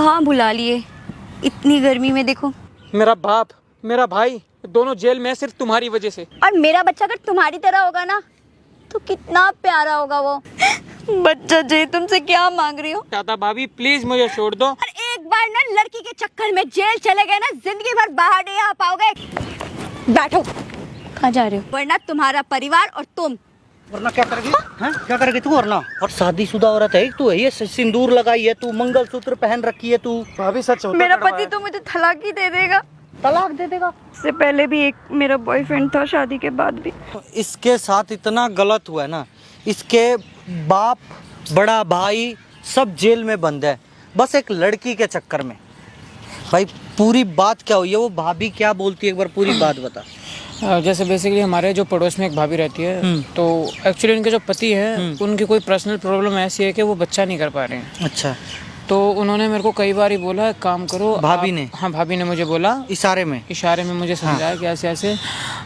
कहाँ बुला लिए इतनी गर्मी में। देखो मेरा बाप मेरा भाई दोनों जेल में है सिर्फ तुम्हारी वजह से। और मेरा बच्चा अगर तुम्हारी तरह होगा ना तो कितना प्यारा होगा वो। बच्चा जी तुमसे क्या मांग रही हो? दादा भाभी प्लीज मुझे छोड़ दो। और एक बार ना लड़की के चक्कर में जेल चले गए ना जिंदगी भर बाहर नहीं आ पाओगे। बैठो। कहाँ जा रहे हो? वरना तुम्हारा परिवार और तुम। वरना क्या करेगी? हैं? क्या करेगी तू? वरना और शादीशुदा औरत है तू, है ये सिंदूर लगाई है तू, मंगलसूत्र पहन रखी है तू। भाभी सच होता मेरा पति तो मुझे तलाक ही दे देगा। तलाक दे देगा? इससे पहले भी एक मेरा बॉयफ्रेंड था, शादी के बाद भी। इसके साथ इतना गलत हुआ है ना, इसके बाप बड़ा भाई सब जेल में बंद है बस एक लड़की के चक्कर में। भाई पूरी बात क्या हुई है, वो भाभी क्या बोलती है, एक बार पूरी बात बता। जैसे बेसिकली हमारे जो पड़ोस में एक भाभी रहती है, तो एक्चुअली उनके जो पति हैं उनकी कोई पर्सनल प्रॉब्लम ऐसी है कि वो बच्चा नहीं कर पा रहे हैं। अच्छा। तो उन्होंने मेरे को कई बार ही बोला एक काम करो। भाभी ने? हाँ भाभी ने मुझे बोला इशारे में मुझे समझाया कि ऐसे ऐसे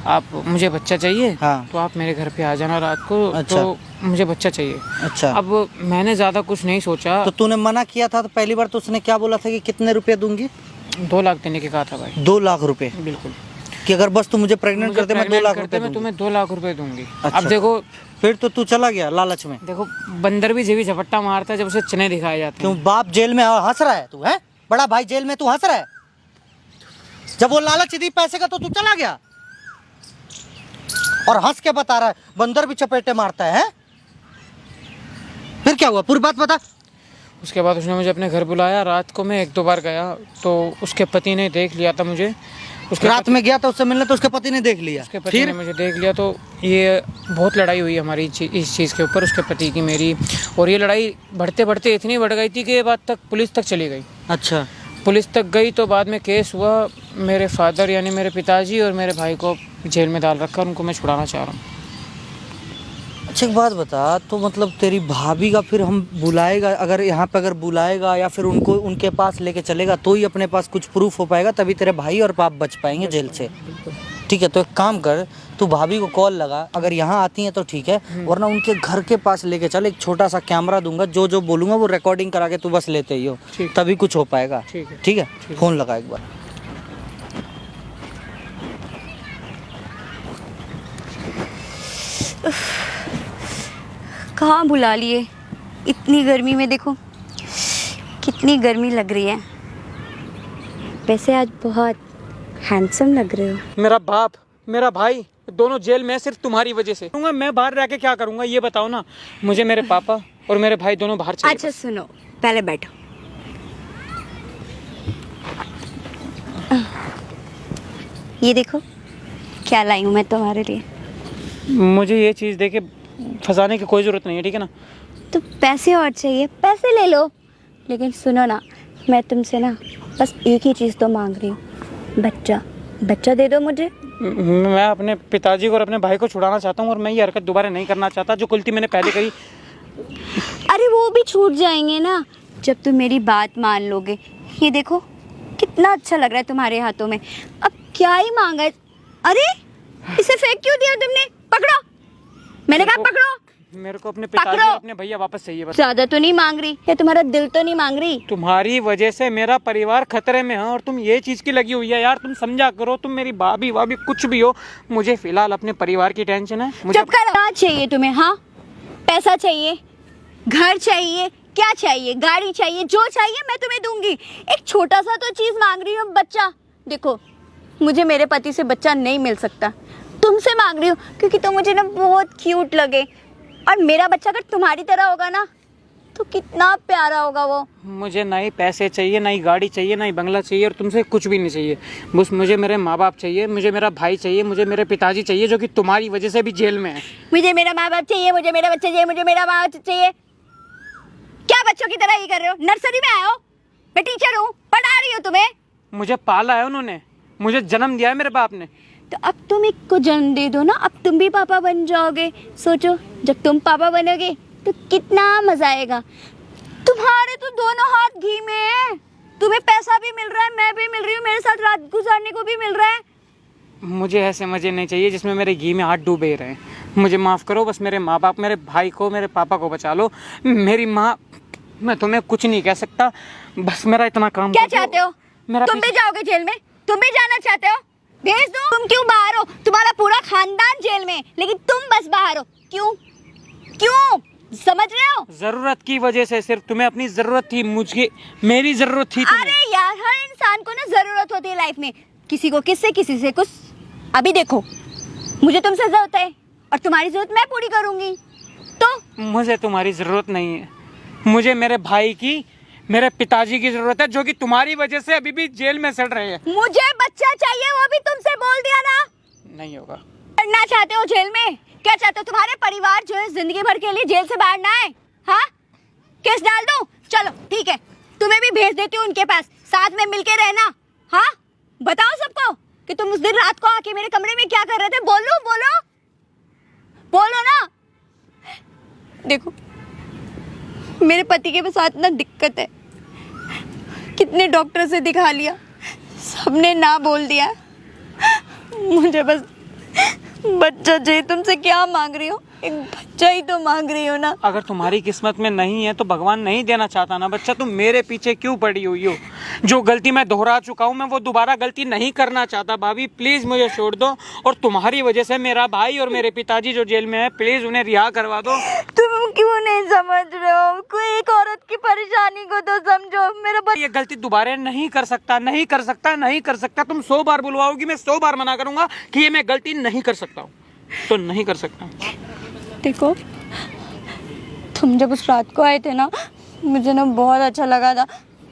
आप मुझे बच्चा चाहिए। हाँ। तो आप मेरे घर पे आ जाना रात को। अच्छा। तो मुझे बच्चा चाहिए। अच्छा। अब मैंने ज़्यादा कुछ नहीं सोचा। तो तूने मना किया था तो पहली बार तो उसने क्या बोला था कि कितने रुपए दूंगी? 2 लाख देने के कहा था भाई। 2 लाख रुपए? बिल्कुल। कि अगर बस तू मुझे प्रेग्नेंट करते मैं 2 लाख रुपए मैं तुम्हें 2 लाख रुपए दूंगी। अच्छा। अब देखो फिर तो तू चला गया लालच में। देखो बंदर भी जेबी झपट्टा मारता है जब उसे चने दिखाए जाते हैं। क्यों बाप जेल में हंस रहा है तू? है बड़ा भाई जेल में तू हंस रहा है? जब वो लालच दी पैसे का तो तू चला गया और हंस के बता रहा है बंदर भी चपेटे मारता है? फिर क्या हुआ, पूरी बात बता। उसके बाद उसने मुझे अपने घर बुलाया। रात को मैं 1-2 बार गया तो उसके पति ने देख लिया था मुझे। उसके रात में गया था उससे मिलने तो उसके पति ने देख लिया? उसके पति ने मुझे देख लिया तो ये बहुत लड़ाई हुई हमारी इस चीज़ के ऊपर, उसके पति की मेरी। और ये लड़ाई बढ़ते बढ़ते इतनी बढ़ गई थी कि ये बात तक पुलिस तक चली गई। अच्छा। पुलिस तक गई तो बाद में केस हुआ। मेरे फादर यानी मेरे पिताजी और मेरे भाई को जेल में डाल रखा। उनको मैं छुड़ाना चाह रहा हूँ। अच्छा एक बात बता, तो मतलब तेरी भाभी का फिर हम बुलाएगा, अगर यहाँ पे अगर बुलाएगा या फिर उनको उनके पास लेके चलेगा तो ही अपने पास कुछ प्रूफ हो पाएगा, तभी तेरे भाई और बाप बच पाएंगे जेल से। ठीक है तो एक काम कर, तू भाभी को कॉल लगा, अगर यहाँ आती हैं तो ठीक है, वरना उनके घर के पास लेके चल। एक छोटा सा कैमरा दूंगा, जो जो बोलूंगा वो रिकॉर्डिंग करा के तू बस लेते ही हो, तभी कुछ हो पाएगा। ठीक है फोन लगा एक बार। कहाँ बुला लिए इतनी गर्मी में। देखो कितनी गर्मी लग रही है। वैसे आज बहुत हैंडसम लग रहे हो। मेरा बाप मेरा भाई दोनों जेल में है सिर्फ तुम्हारी वजह से। मैं बाहर रह के क्या करूँगा ये बताओ ना। मुझे मेरे पापा और मेरे भाई दोनों बाहर चाहिए। अच्छा सुनो, पहले बैठो। ये देखो क्या लाई हूँ मैं तुम्हारे लिए। मुझे ये चीज़ देके फंसाने की कोई ज़रूरत नहीं है, ठीक है ना। तो पैसे और चाहिए, पैसे ले लो। लेकिन सुनो ना, मैं तुमसे ना बस एक ही चीज़ तो मांग रही हूँ, बच्चा। बच्चा दे दो मुझे। मैं अपने पिताजी को और अपने भाई को छुड़ाना चाहता हूँ और मैं ये हरकत दोबारा नहीं करना चाहता जो गलती मैंने पहले करी। अरे वो भी छूट जाएंगे ना जब तुम मेरी बात मान लोगे। ये देखो कितना अच्छा लग रहा है तुम्हारे हाथों में। अब क्या ही मांगा है। अरे इसे फेंक क्यों दिया तुमने? पकड़ो, मैंने कहा पकड़ो। मेरे को अपने पिताजी और अपने भैया वापस चाहिए बस। ज्यादा तो नहीं मांग रही, या तुम्हारा दिल तो नहीं मांग रही? तुम्हारी वजह से मेरा परिवार खतरे में है और तुम ये चीज की लगी हुई है यार। तुम समझा करो, तुम मेरी भाभी वाभी कुछ भी हो, मुझे फिलहाल अपने परिवार की टेंशन है। मुझे चुप करो। क्या चाहिए तुम्हें? हाँ पैसा चाहिए, घर चाहिए, क्या चाहिए, गाड़ी चाहिए, जो चाहिए मैं तुम्हें दूंगी। एक छोटा सा तो चीज मांग रही हूँ, बच्चा। देखो मुझे मेरे पति से बच्चा नहीं मिल सकता, तुमसे मांग रही हूँ क्योंकि तुम मुझे ना बहुत क्यूट लगे। और मेरा बच्चा अगर तुम्हारी तरह होगा ना तो कितना प्यारा होगा वो। मुझे ना ही पैसे चाहिए, ना ही गाड़ी चाहिए, ना ही बंगला चाहिए और तुमसे कुछ भी नहीं चाहिए। बस मुझे मेरे माँ बाप चाहिए, मुझे मेरा भाई चाहिए, मुझे मेरे पिताजी चाहिए जो कि तुम्हारी वजह से भी जेल में है। मुझे मेरा माँ बाप चाहिए, मुझे मेरा बच्चा चाहिए, मुझे मेरा माँ बाप चाहिए। क्या बच्चों की तरह ही कर रहे हो? नर्सरी में आए हो? मैं टीचर हूँ, पढ़ा रही हूँ तुम्हें। मुझे पाला है उन्होंने, मुझे जन्म दिया है मेरे बाप ने। तो अब तुम एक को जन्म दे दो ना, अब तुम भी पापा बन जाओगे। सोचो जब तुम पापा बनोगे तो कितना मजा आएगा। तुम्हारे तो दोनों हाथ घी में है, तुम्हें पैसा भी मिल रहा है, मैं भी मिल रही हूँ, मेरे साथ रात गुजारने को भी मिल रहा है। मुझे ऐसे मजे नहीं चाहिए जिसमें मेरे घी में हाथ डूबे रहे। मुझे माफ़ करो, बस मेरे माँ बाप, मेरे भाई को, मेरे पापा को बचा लो। मेरी माँ मैं तुम्हें कुछ नहीं कह सकता, बस मेरा इतना काम क्या कर दो। चाहते हो? मेरा तुम भी जाओगे जेल में? तुम भी जाना चाहते हो? भेज दो। तुम क्यों बाहर हो? तुम्हारा पूरा खानदान जेल में, लेकिन तुम बस बाहर हो। क्यों? क्यों? समझ रहे हो? जरूरत की वजह से, सिर्फ तुम्हें अपनी जरूरत थी, मुझे मेरी जरूरत थी तुम्हें। अरे यार, हर इंसान को ना जरूरत होती है लाइफ में, किसी को किससे, किसी से कुछ। अभी देखो, मुझे तुमसे जरूरत है और तुम्हारी जरूरत मैं पूरी करूंगी। तो मुझे तुम्हारी जरूरत नहीं है, मुझे मेरे भाई की, मेरे पिताजी की जरूरत है, जो कि तुम्हारी वजह से अभी भी जेल में सड़ रहे हैं। मुझे बच्चा चाहिए, वो भी तुमसे बोल दिया ना। नहीं होगा। पढ़ना चाहते हो जेल में? क्या चाहते हो तुम्हारे परिवार जो है जिंदगी भर के लिए जेल से बाहर ना आए? हाँ, केस डाल दो? चलो ठीक है, तुम्हें भी भेज देती हूँ उनके पास, साथ में मिलके रहना। हाँ, बताओ सबको कि तुम उस दिन रात को आके मेरे कमरे में क्या कर रहे थे। बोलो बोलो बोलो ना। देखो, मेरे पति के साथ ना दिक्कत है, कितने डॉक्टर से दिखा लिया, सबने ना बोल दिया। मुझे बस बच्चा चाहिए। तुमसे क्या मांग रही हो? एक बच्चा ही तो मांग रही हो ना। अगर तुम्हारी किस्मत में नहीं है तो भगवान नहीं देना चाहता ना बच्चा। तुम मेरे पीछे क्यों पड़ी हुई हो? जो गलती मैं दोहरा चुका हूँ, मैं वो दोबारा गलती नहीं करना चाहता। भाभी प्लीज मुझे छोड़ दो, और तुम्हारी वजह से मेरा भाई और मेरे पिताजी जो जेल में है, प्लीज उन्हें रिहा करवा दो। तुम क्यों नहीं समझ रहे हो? कोई एक औरत की परेशानी को तो समझो। मेरा ये गलती दोबारा नहीं कर सकता, नहीं कर सकता, नहीं कर सकता। तुम 100 बार बुलवाओगी, मैं 100 बार मना करूंगा कि ये मैं गलती नहीं कर सकता हूँ, तो नहीं कर सकता। देखो, तुम जब उस रात को आए थे ना, मुझे ना बहुत अच्छा लगा था,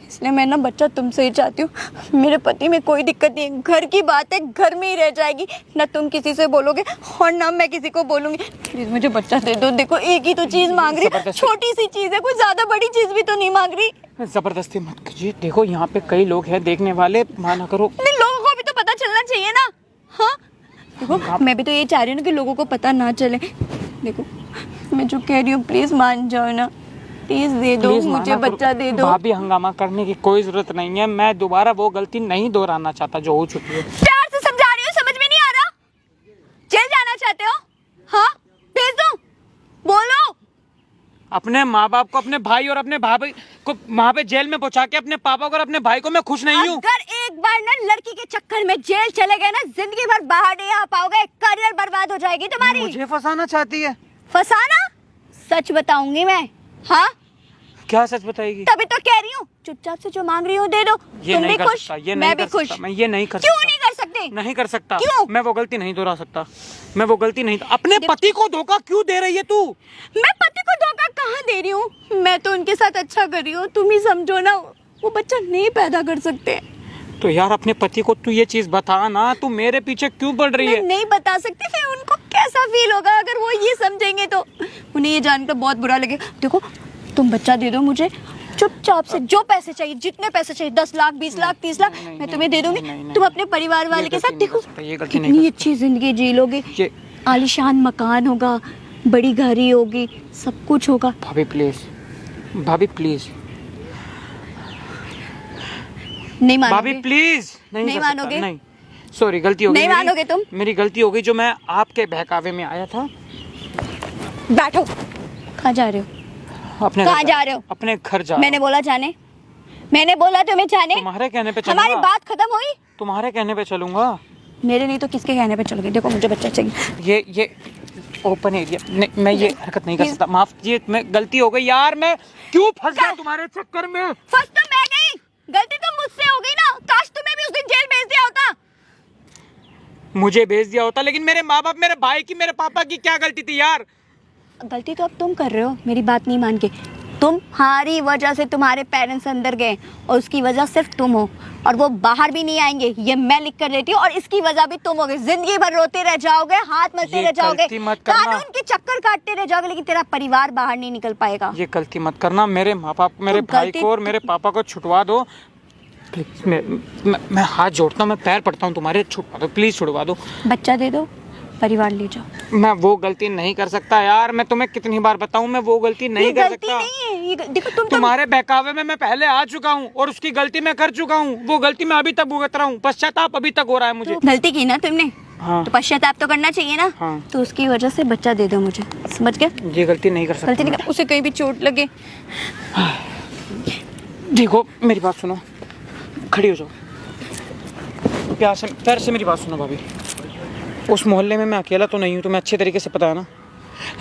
इसलिए मैं ना बच्चा तुमसे ही चाहती हूँ। मेरे पति में कोई दिक्कत नहीं है, घर की बात है, घर में ही रह जाएगी, ना तुम किसी से बोलोगे और ना मैं किसी को बोलूंगी। प्लीज मुझे बच्चा दे दो। देखो, एक ही तो चीज मांग रही, छोटी सी चीज है, कोई ज्यादा बड़ी चीज भी तो नहीं मांग रही। जबरदस्ती मत कीजिए। देखो यहाँ पे कई लोग हैं देखने वाले, माना करो। नहीं, लोगों को भी तो पता चलना चाहिए ना। हाँ, देखो, मैं भी तो ये चाह रही हूँ ना कि लोगों को पता ना चले। देखो, मैं जो कह रही हूँ प्लीज मान जाओ ना, प्लीज दे दो, प्लीज मुझे बच्चा दे दो। भाभी हंगामा करने की कोई जरूरत नहीं है, मैं दोबारा वो गलती नहीं दोहराना चाहता जो हो चुकी है। प्यार से समझा रही हूँ, समझ में नहीं आ रहा? जेल जाना चाहते हो? हाँ, भेज दो, बोलो। अपने माँ बाप को, अपने भाई और अपने भाभी को वहाँ पे जेल में पहुँचा के अपने पापा को और अपने भाई को मैं खुश नहीं हूँ। अगर एक बार ना लड़की के चक्कर में जेल चले गए ना, जिंदगी भर बाहर नहीं आ पाओगे, करियर बर्बाद हो जाएगी तुम्हारी। मुझे फंसाना चाहती है? फंसाना? सच बताऊंगी मैं। हाँ, क्या सच बताएगी? तभी तो कह रही हूँ, चुपचाप से जो मांग रही हूँ दे दो। ये तुम नहीं भी कर खुश, सकता, ये मैं नहीं भी कर खुश। सकता, मैं ये नहीं कर क्यों सकता। नहीं कर सकते? नहीं कर सकता। क्यों? मैं वो गलती नहीं दोहरा सकता, मैं वो गलती नहीं। अपने पति को धोखा क्यों दे रही है तू? मैं पति को धोखा कहाँ दे रही हूँ? मैं तो उनके साथ अच्छा कर रही हूँ, तुम ही समझो ना। वो बच्चा नहीं पैदा कर सकते। तो यार अपने पति को तू ये चीज बता ना, तू मेरे पीछे क्यों पड़ रही मैं है? नहीं बता सकती, फिर उनको कैसा फील होगा अगर वो ये समझेंगे तो। उन्हें ये जानकर बहुत बुरा लगेगा। देखो, तुम बच्चा दे दो मुझे, चुपचाप से जो पैसे चाहिए, जितने पैसे चाहिए, 10 लाख, 20 लाख, 30 लाख, मैं तुम्हें दे दूंगी। तुम अपने परिवार वाले के साथ देखो कितनी अच्छी जिंदगी जी लोगे। आलीशान मकान होगा, बड़ी गाड़ी होगी, सब कुछ होगा। भाभी प्लीज, भाभी प्लीज, नहीं मानोगे? भाभी प्लीज। नहीं मानोगे? नहीं, सॉरी, गलती हो गई। नहीं मानोगे तुम? मेरी गलती हो गई, जो मैं आपके बहकावे में आया था। बैठो। कहाँ जा रहे हो? अपने कहाँ जा रहे हो? अपने घर जा। मैंने बोला जाने, मैंने बोला तुम्हें जाने। तुम्हारे कहने पे चलूंगा। हमारी बात खत्म हुई। तुम्हारे कहने पे चलूंगा। मेरे नहीं तो किसके कहने पे चलोगे? देखो, मुझे बच्चा चाहिए। ये ओपन एरिया नहीं, मैं ये हरकत नहीं कर सकता। माफ कीजिए, मैं गलती हो गई यार, मैं क्यों फंस गया तुम्हारे चक्कर में? फंस तो मैं गई, गलती तो मुझसे हो गई ना। काश तुम्हें भी उस दिन जेल भेज दिया होता। मुझे भेज दिया होता, लेकिन मेरे माँ बाप, मेरे भाई की, मेरे पापा की क्या गलती थी यार? गलती तो अब तुम कर रहे हो, मेरी बात नहीं मान के। तुम्हारी वजह से तुम्हारे पेरेंट्स अंदर गए और उसकी वजह सिर्फ तुम हो, और वो बाहर भी नहीं आएंगे, ये मैं लिख कर देती हूँ। और इसकी वजह भी तुम होगे। जिंदगी भर रोते रह जाओगे, हाथ मलते रह जाओगे, कानून के चक्कर काटते रह जाओगे, लेकिन तेरा परिवार बाहर नहीं निकल पाएगा। ये गलती मत करना। मेरे माँ बाप, मेरे भाई को और मेरे पापा को छुड़वा दो प्लीज। मैं हाथ जोड़ता हूँ, मैं पैर पड़ता हूँ तुम्हारे, छुड़वा दो प्लीज, छुड़वा दो। बच्चा दे दो, परिवार ले जाओ। मैं वो गलती नहीं कर सकता यार, मैं तुम्हें कितनी बार बताऊं, मैं वो गलती नहीं कर सकता। नहीं है ये, देखो तुम्हारे बहकावे में मैं पहले आ चुका हूँ और उसकी गलती मैं कर चुका हूँ। वो गलती मैं अभी तक भुगत रहा हूँ, पश्चाताप अभी तक हो रहा है मुझे। गलती की ना तुमने, हाँ। तो पश्चाताप तो करना चाहिए ना। हाँ। तो उसकी वजह से बच्चा दे दो मुझे, समझ गए? ये गलती नहीं कर सकता। गलती नहीं, उसे कहीं भी चोट लगे। देखो मेरी बात सुनो, खड़ी हो जाओ, प्यार से मेरी बात सुनो भाभी। उस मोहल्ले में मैं अकेला तो नहीं हूँ, तुम्हें अच्छे तरीके से पता है ना।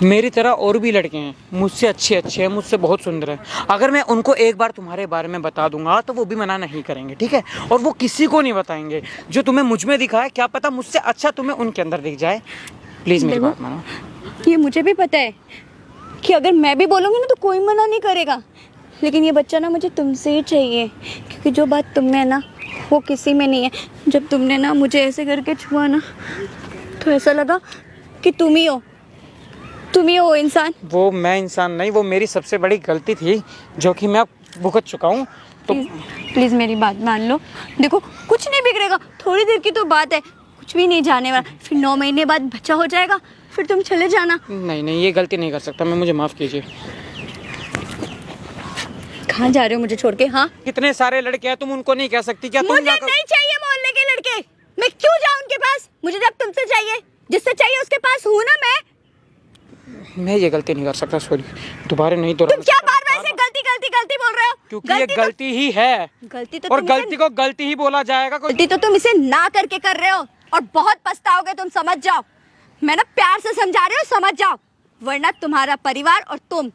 मेरी तरह और भी लड़के हैं, मुझसे अच्छे हैं, मुझसे बहुत सुंदर हैं। अगर मैं उनको एक बार तुम्हारे बारे में बता दूंगा तो वो भी मना नहीं करेंगे, ठीक है? और वो किसी को नहीं बताएंगे। जो तुम्हें मुझ में दिखा है, क्या पता मुझसे अच्छा तुम्हें उनके अंदर दिख जाए। प्लीज़ मेरी बात मानो। ये मुझे भी पता है कि अगर मैं भी बोलूँगी ना तो कोई मना नहीं करेगा, लेकिन ये बच्चा ना मुझे तुमसे ही चाहिए, क्योंकि जो बात तुम में है ना वो किसी में नहीं है। जब तुमने ना मुझे ऐसे करके छुआ ना तो ऐसा लगा कि तुम ही हो वो इंसान। वो मैं इंसान नहीं, वो मेरी सबसे बड़ी गलती थी जो कि मैं भुगत चुका हूँ। तो प्लीज़ मेरी बात मान लो। देखो कुछ नहीं बिगड़ेगा, थोड़ी देर की तो बात है, कुछ भी नहीं जाने वाला। फिर 9 महीने बाद बच्चा हो जाएगा, फिर तुम चले जाना। नहीं, ये गलती नहीं कर सकता मैं, मुझे माफ़ कीजिए। कहाँ जा रहे हो मुझे छोड़ के? हाँ, कितने सारे लड़के हैं, तुम उनको नहीं कह सकती क्या? तुम मुझे जाकर- नहीं चाहिए मोहल्ले के लड़के। मैं क्यों जाऊँ उनके पास? मुझे जब तुमसे चाहिए, जिससे चाहिए उसके पास हूँ ना मैं ये गलती नहीं कर सकता, सॉरी। दोबारा नहीं तुम दोहराना। क्या बार-बार ऐसे गलती बोल रहे हो? क्योंकि ये गलती ही है, गलती तो और तुम इसे- गलती को गलती ही बोला जाएगा। कोई गलती तो तुम इसे ना करके कर रहे हो और बहुत पछताओगे तुम, समझ जाओ। मैं ना प्यार से समझा रही हूँ, समझ जाओ, वरना तुम्हारा परिवार और तुम।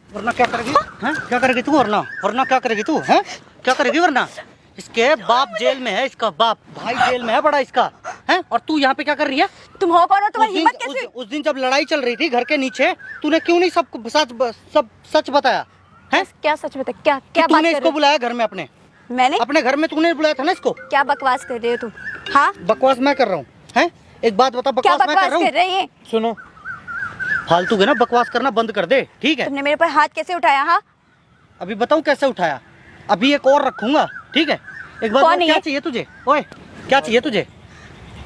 वरना क्या करेगी? हैं? क्या करेगी तू? वरना क्या करेगी तू? हैं? क्या करेगी वरना? इसके बाप जेल में है, इसका बाप भाई जेल में है बड़ा इसका, हैं? और तू यहाँ पे क्या कर रही है? तुम हो कौन हो? तुम्हारी उस दिन, हिम्मत कैसे? उस दिन जब लड़ाई चल रही थी घर के नीचे, तूने क्यों नहीं सबको सब सच बताया? हैं? क्या सच बता, क्या कि क्या बात तूने कर इसको रहे बुलाया घर में अपने हो? मैंने अपने घर में तूने बुलाया था ना इसको? क्या बकवास कर रहे हो तुम? हाँ, बकवास मैं कर रहा हूँ? हैं? एक बात बता, क्या बकवास मैं कर बकवास रहा कर हूँ? रही है? सुनो, फालतू के ना बकवास करना बंद कर दे, ठीक है? तुमने मेरे पर हाथ कैसे उठाया? हाँ, अभी बताऊँ कैसे उठाया? अभी एक और रखूंगा, ठीक है? एक बात कौन बता, है क्या ये? चाहिए तुझे? ओए, क्या चाहिए तुझे?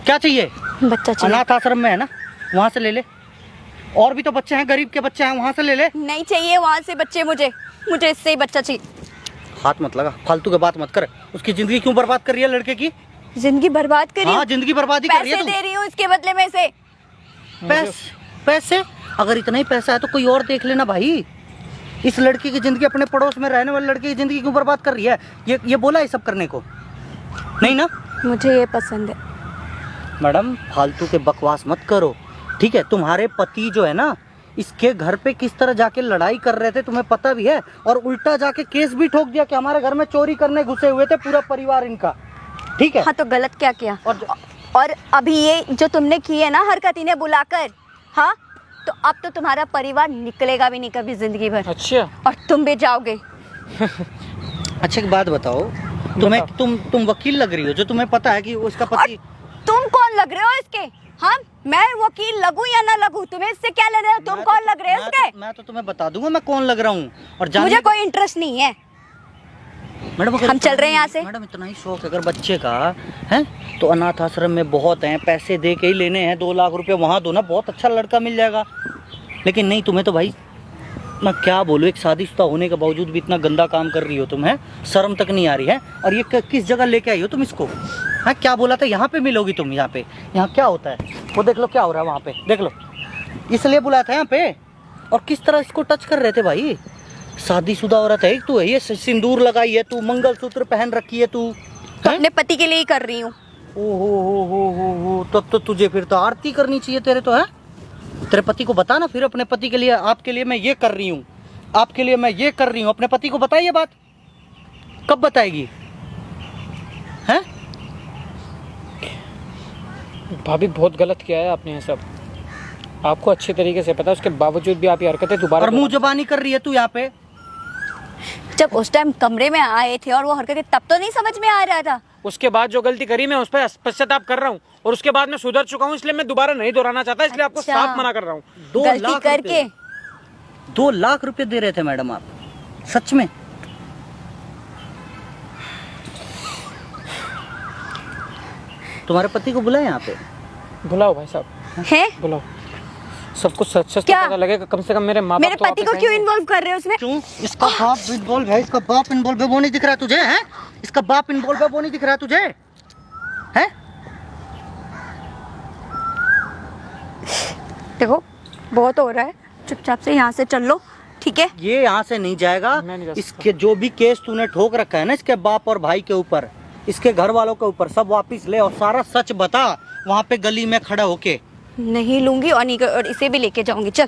क्या चाहिए? बच्चा चाहिए। अनाथ आश्रम में है ना, वहाँ से ले ले। और भी तो बच्चे हैं, गरीब के बच्चे हैं, वहाँ से ले ले। नहीं चाहिए वहाँ से बच्चे, मुझे इससे ही बच्चा चाहिए। हाथ मत लगा, फालतू की बात मत कर। उसकी जिंदगी क्यों बर्बाद कर रही है लड़के की? जिंदगी बर्बाद करी? हाँ, जिंदगी बर्बादी कर रही है पैसे तू। दे रही हूँ इसके बदले में से। पैसे? अगर इतना ही पैसा है तो कोई और देख लेना भाई। इस लड़की की जिंदगी, अपने पड़ोस में रहने वाले लड़के की जिंदगी क्यों बर्बाद कर रही है? ये बोला है सब करने को? नहीं ना? मुझे ये पसंद है। मैडम फालतू के बकवास मत करो, ठीक है? तुम्हारे पति जो है ना, इसके घर पे किस तरह जाके लड़ाई कर रहे थे तुम्हें पता भी है, और उल्टा जाके केस भी ठोक दिया कि हमारे घर में चोरी करने घुसे हुए थे पूरा परिवार इनका, ठीक है? हाँ, तो गलत क्या किया? और और अभी ये जो तुमने की है ना हरकत इन्हें बुलाकर, हाँ, तो अब तो तुम्हारा परिवार निकलेगा भी नहीं कभी जिंदगी भर, अच्छा, और तुम भी जाओगे। अच्छा एक बात बताओ, तुम वकील लग रही हो, जो तुम्हें पता है कि उसका और पति। तुम कौन लग रहे हो इसके? हाँ, मैं वकील लगूं या ना लगूं, तुम्हें इससे क्या लेना है? तुम कौन लग रहे हो इसके? मैं तो तुम्हें बता दूंगा मैं कौन लग रहा हूँ। और मुझे कोई इंटरेस्ट नहीं है। मैडम अगर हम चल रहे हैं यहाँ से। मैडम इतना ही शौक अगर बच्चे का है तो अनाथ आश्रम में बहुत हैं, पैसे दे के ही लेने हैं। 2 लाख रुपए वहाँ दो ना, बहुत अच्छा लड़का मिल जाएगा। लेकिन नहीं, तुम्हें तो भाई मैं क्या बोलूँ, एक शादीशुदा होने के बावजूद भी इतना गंदा काम कर रही हो तुम, है? शर्म तक नहीं आ रही है। और ये किस जगह लेके आई हो तुम इसको? हाँ, क्या बोला था यहाँ पे मिलोगी तुम? यहाँ पे, यहाँ क्या होता है वो देख लो, क्या हो रहा है वहाँ पे देख लो। इसलिए बुलाया था यहाँ पे। और किस तरह इसको टच कर रहे थे भाई। शादीशुदा औरत है तू, है ये सिंदूर लगाई है तू, मंगलसूत्र पहन रखी है तू, तो अपने पति के लिए ही कर रही हूँ। ओ तब तो तुझे फिर तो आरती करनी चाहिए तेरे तो, है? तेरे पति को बता ना फिर अपने पति के लिए, आपके लिए मैं ये कर रही हूँ, आपके लिए मैं ये कर रही हूँ। अपने पति को बताइए बात, कब बताएगी? हैं? भाभी बहुत गलत किया है आपने ये सब, आपको अच्छे तरीके से पता है, उसके बावजूद भी आप ये हरकतें दोबारा। और मुंह जबानी कर रही है तू यहाँ पे। जब उस टाइम कमरे में आए थे और वो हरकतें, तब तो नहीं समझ में आ रहा था। उसके बाद जो गलती करी मैं उस पर पश्चाताप कर रहा हूँ, और उसके बाद मैं सुधर चुका हूँ, इसलिए मैं दोबारा नहीं दोहराना चाहता, इसलिए आपको अच्छा। साफ मना कर रहा हूँ। 2 गलती लाख करके 2 लाख रुपए दे रहे थे मैडम आप, सच में? तुम्हारे पति को बुलाए यहाँ पे? बुलाओ भाई साहब, है। बुलाओ। सब कुछ सच सच क्या? पता लगेगा, कम से कम मेरे माँ मेरे बाप तो पति को वापस क्यों आएंगे। इन्वॉल्व कर रहे हो उसमें? क्यों? इसका बाप इन्वॉल्व है, इसका बाप इन्वॉल्व है, वो नहीं दिख रहा तुझे? है इसका बाप इन्वॉल्व है, वो नहीं दिख रहा तुझे? है देखो बहुत हो रहा है, चुपचाप से यहाँ से चल लो, ठीक है? ये यहाँ से नहीं जाएगा। मैं नहीं जा सकता। इसके जो भी केस तूने ठोक रखा है ना इसके बाप और भाई के ऊपर, इसके घर वालों के ऊपर, सब वापिस ले और सारा सच बता वहाँ पे गली में खड़ा होके। नहीं लूंगी और नहीं, और इसे भी लेके जाऊंगी। चल,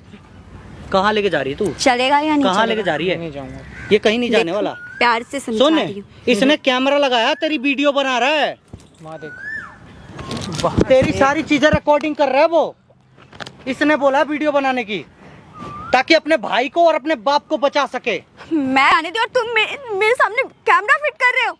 कहाँ लेके जा रही है तू? चलेगा या नहीं कहाँ चलेगा? लेके जा रही है? नहीं जाऊंगा। ये कहीं नहीं जाने देख, वाला। प्यार से समझा सुन, रही हूँ। इसने कैमरा लगाया, तेरी वीडियो बना रहा है, माँ देख, तेरी सारी चीजें रिकॉर्डिंग कर रहा है वो। इसने बोला वीडियो बनाने की ताकि अपने भाई को और अपने बाप को बचा सके। मैं आने दी और तुम मेरे सामने कैमरा फिट कर रहे हो।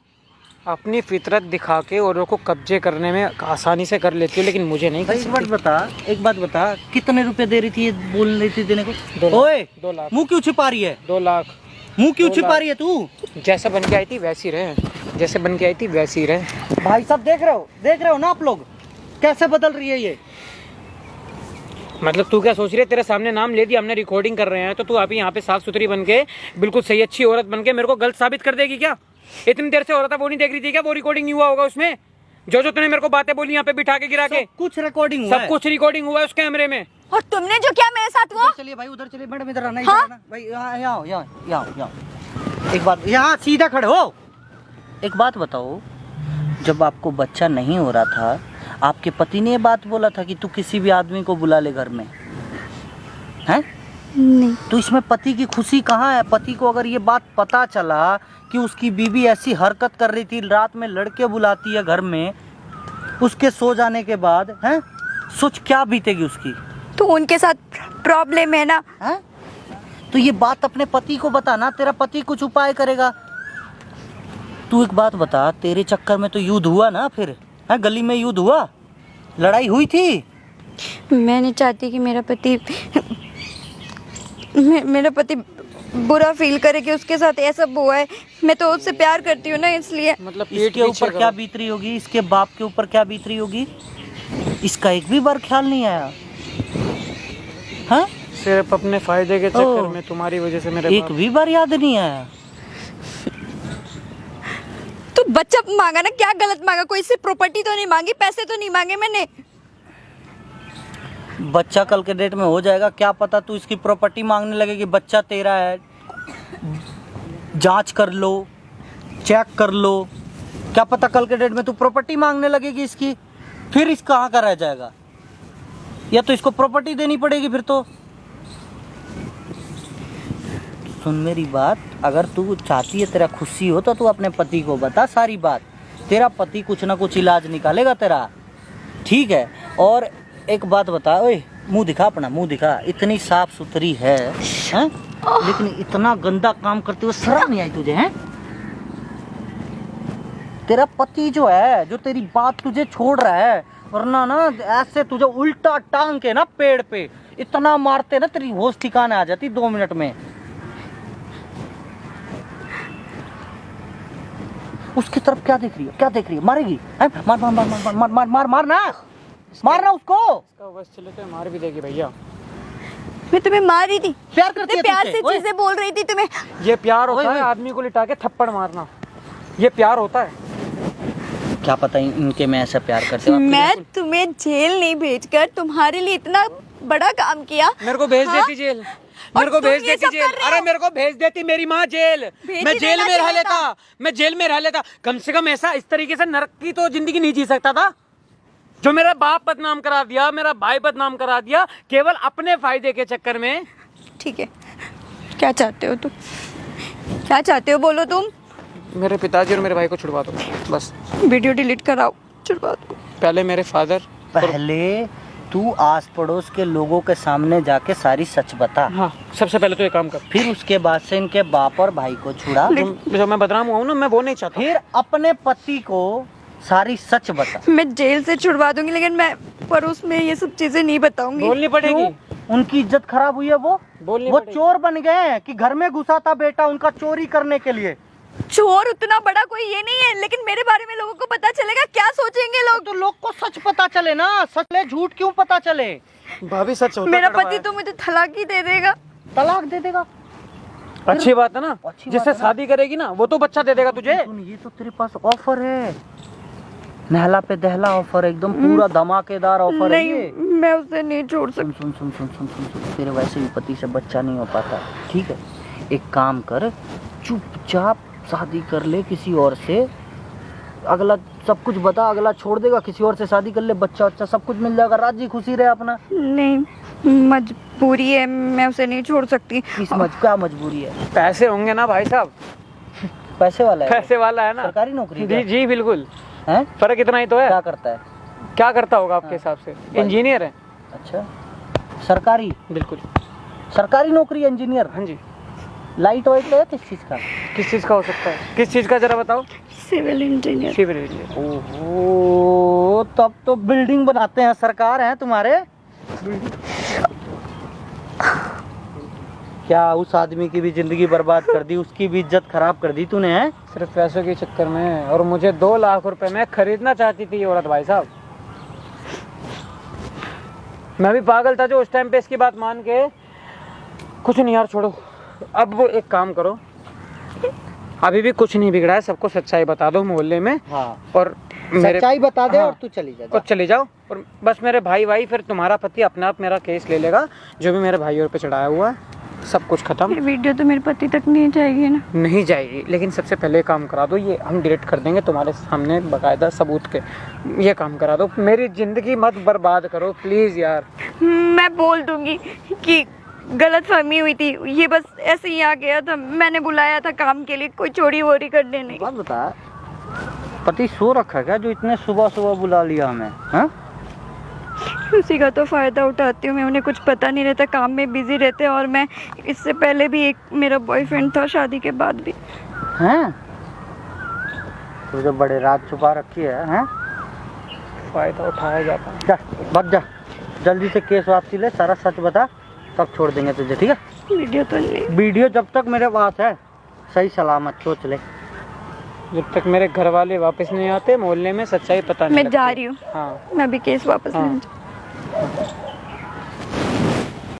अपनी फितरत दिखा के औरों को कब्जे करने में आसानी से कर लेती हो, लेकिन मुझे नहीं कर भाई एक बात बता, कितने रुपए दे रही थी ये बोल रही थी देने को? 2 लाख। ओए 2 लाख। मुंह क्यों छिपा रही है? 2 लाख। मुंह क्यों 2 छिपा लाख। रही है तू? जैसे बन के आई थी वैसी रहे, जैसे बन के आई थी वैसी रहे। भाई साहब देख रहे हो ना आप लोग कैसे बदल रही है ये? मतलब तू क्या सोच रही है, तेरे सामने नाम ले दिया, हमने रिकॉर्डिंग कर रहे हैं, तो तू अभी यहाँ पे साफ सुथरी बन के बिल्कुल सही अच्छी औरत बन के मेरे को गलत साबित कर देगी क्या? इतनी देर से औरत वो नहीं देख रही थी क्या? वो रिकॉर्डिंग नहीं हुआ होगा उसमें? जो तूने मेरे को बातें बोली यहाँ पे बिठा के गिरा के, कुछ रिकॉर्डिंग हुआ सब कुछ रिकॉर्डिंग हुआ है उस कैमरे में। और तुमने जो किया मेरे साथ वो? चलिए भाई उधर चलिए, मैडम इधर आना। हाँ? भाई यहाँ एक बात, यहाँ सीधा खड़े हो। एक बात बताओ, जब आपको बच्चा नहीं हो रहा था आपके पति ने ये बात बोला था कि तू किसी भी आदमी को बुला ले घर में, हैं? नहीं। तो इसमें पति की खुशी कहाँ है? पति को अगर ये बात पता चला कि उसकी बीवी ऐसी हरकत कर रही थी, रात में लड़के बुलाती है घर में, उसके सो जाने के बाद, हैं? सोच क्या बीतेगी उसकी। तो उनके साथ प्रॉब्लम है ना? हैं? तो ये बात अपने पति को बताना, तेरा पति कुछ उपाय करेगा। तू एक बात बता, तेरे चक्कर में तो युद्ध हुआ ना फिर, हैं? गली में युद्ध हुआ, लड़ाई हुई थी। मैं नहीं चाहती कि मेरा पति बुरा फील करे कि उसके साथ ऐसा हुआ है। मैं तो उससे प्यार करती हूँ ना, इसलिए। मतलब इसके ऊपर क्या बीत रही होगी, इसके बाप के ऊपर क्या बीत रही होगी, इसका एक भी बार ख्याल नहीं आया? हाँ? सिर्फ अपने फायदे के चक्कर में तुम्हारी वजह से मेरे एक भी बार याद नहीं आया? तो बच्चा मांगा ना, क्या गलत मांगा? कोई से प्रॉपर्टी तो नहीं मांगी, पैसे तो नहीं मांगे मैंने। बच्चा कल के डेट में हो जाएगा, क्या पता तू इसकी प्रॉपर्टी मांगने लगेगी। बच्चा तेरा है, जांच कर लो, चेक कर लो, क्या पता कल के डेट में तू प्रॉपर्टी मांगने लगेगी इसकी, फिर इस कहाँ का रह जाएगा? या तो इसको प्रॉपर्टी देनी पड़ेगी फिर तो। सुन मेरी बात, अगर तू चाहती है तेरा खुशी हो तो तू अपने पति को बता सारी बात, तेरा पति कुछ ना कुछ इलाज निकालेगा तेरा, ठीक है? और एक बात बता, ओए मुंह दिखा, अपना मुंह दिखा, इतनी साफ सुथरी है, हैं? लेकिन इतना गंदा काम करते हुए शर्म नहीं आई तुझे, हैं? तेरा पति जो है, जो तेरी बात तुझे छोड़ रहा है, वरना ना ऐसे तुझे उल्टा टांग के ना पेड़ पे इतना मारते ना तेरी होश ठिकाने आ जाती 2 मिनट में। उसकी तरफ क्या देख रही है, क्या देख रही है? मारेगी, हैं? मार मार मार मार मार मार मार मारना, मारना उसको। इसका बस चले तो मार भी देगी भैया। मैं तुम्हें मार रही थी, प्यार करती है प्यार तुझसे, से ओए। चीजें बोल रही थी तुम्हें। ये प्यार होता ओए, है ओए। आदमी को लिटा के थप्पड़ मारना, ये प्यार होता है? क्या पता इनके में ऐसा प्यार करते हो। मैं तुम्हें जेल नहीं भेजकर तुम्हारे लिए इतना बड़ा काम किया। मेरे को भेज हाँ? देती जेल, और मेरे को तुम भेज ये देती सब जेल। कर रहे अरे हो? मेरे को भेज देती मेरी माँ जेल, भेज मैं ही जेल देना में रह चाहिए लेता, था। मैं जेल में रह लेता। कम से कम ऐसा इस तरीके से नरक की तो जिंदगी नहीं जी सकता था, जो मेरा बाप बदनाम करा दिया, मेरा भाई बदनाम करा दिया, केवल अपने फायदे के चक्कर में। ठीक है, क्या चाहते हो तुम? क्या चाहते हो बोलो तुम? मेरे पिताजी और मेरे भाई को छुड़वा दो बस। वीडियो डिलीट कराओ, छुड़वा दो। पहले मेरे फादर, पहले तू आस पड़ोस के लोगों के सामने जाके सारी सच बता, हाँ सबसे पहले तो ये काम कर। फिर उसके बाद से इनके बाप और भाई को छुड़ा, जो मैं बदनाम हुआ हूँ ना, मैं वो नहीं चाहता। फिर अपने पति को सारी सच बता। मैं जेल से छुड़वा दूंगी, लेकिन मैं पड़ोस में ये सब चीजें नहीं बताऊंगी। बोलनी पड़ेगी, क्यों? उनकी इज्जत खराब हुई है, वो बोलनी वो पड़ेगी। चोर बन गए हैं कि घर में घुसा था बेटा उनका चोरी करने के लिए। चोर उतना बड़ा कोई ये नहीं है, लेकिन मेरे बारे में लोगों को पता चलेगा, क्या सोचेंगे लोग? तो लोग को सच पता चले ना, सच ले, झूठ क्यों पता चले? भाभी सच होता मेरा कड़वा पति है। तो मुझे तलाक ही दे देगा। तलाक दे देगा? अच्छी बात है ना, अच्छी बात जिससे है ना। शादी करेगी ना वो तो बच्चा दे देगा तुझे। सुन, ये तो तेरे पास ऑफर है, नहला पे दहला ऑफर है, एकदम पूरा धमाकेदार ऑफर है नहीं, ये। मैं उसे नहीं छोड़ सुन सकती। सुन सुन सुन सुन सुन सुन तेरे वैसे भी पति से बच्चा नहीं हो पाता, ठीक है? एक काम कर, चुपचाप शादी कर ले किसी और से। अगला सब कुछ बता, अगला छोड़ देगा, किसी और से शादी कर ले, बच्चा बच्चा सब कुछ मिल जाएगा, राजी खुशी रहे अपना। नहीं, मजबूरी है, मैं उसे नहीं छोड़ सकती। क्या मजबूरी है? पैसे होंगे ना भाई साहब, पैसे वाला है? पैसे वाला है ना। सरकारी नौकरी जी जी बिल्कुल, है? फर्क इतना ही तो है। क्या करता है? क्या करता होगा आपके हिसाब से? इंजीनियर है। अच्छा, सरकारी? बिल्कुल सरकारी नौकरी, इंजीनियर। हाँ जी। लाइट वाइट है किस चीज का? किस चीज़ का हो सकता है? किस चीज़ का जरा बताओ। Civil engineer. Civil engineer. ओहो, तब तो बिल्डिंग बनाते हैं, सरकार है तुम्हारे। क्या उस आदमी की भी जिंदगी बर्बाद कर दी, उसकी भी इज्जत खराब कर दी तूने, हैं? सिर्फ पैसों के चक्कर में, और मुझे 2 लाख रुपए में खरीदना चाहती थी ये औरत भाई साहब। मैं भी पागल था जो उस टाइम पे इसकी बात मान के। कुछ नहीं यार, छोड़ो। अब वो एक काम करो, अभी भी कुछ नहीं बिगड़ा है, सबको सच्चाई बता दो मोहल्ले में। हाँ, और मेरे सच्चाई बता दे। हाँ, और तू चली जा, और चले जाओ। और बस मेरे भाई फिर तुम्हारा पति अपने आप मेरा केस ले लेगा, जो भी मेरे भाइयों पे चढ़ाया हुआ है, सब कुछ खत्म। ये वीडियो तो मेरे पति तक नहीं जाएगी ना? नहीं जाएगी, लेकिन सबसे पहले काम करा दो, ये हम डिलीट कर देंगे तुम्हारे सामने बाकायदा सबूत के। ये काम करा दो, मेरी जिंदगी मत बर्बाद करो प्लीज यार। मैं बोल दूंगी कि गलतफहमी हुई थी, ये बस ऐसे ही आ गया था, मैंने बुलाया था काम के लिए, कोई चोरी वोरी करने नहीं। बात बता, पति सो रखा है क्या जो इतने सुबह सुबह बुला लिया हमें? हाँ, उसी का तो फायदा उठाती हूँ मैं, उन्हें कुछ पता नहीं रहता, काम में बिजी रहते हैं। और मैं इससे पहले भी एक मेरा बॉयफ्रेंड था, शादी के बाद भी। हैं? तुझे बड़े रात छुपा रखी है, हैं? फायदा उठाया जाता है। जा, भाग जा, जल्दी से केस वापसी ले, सारा सच बता, तब छोड़ देंगे तुझे, ठीक है? वीडियो तो नहीं। वीडियो जब तक मेरे पास है, सही सलामत सोच ले। जब तक मेरे घर वाले वापस नहीं आते मोहल्ले में सच्चाई पता नहीं मैं लगती। जा रही हूँ। हाँ मैं अभी केस वापस हाँ। लेने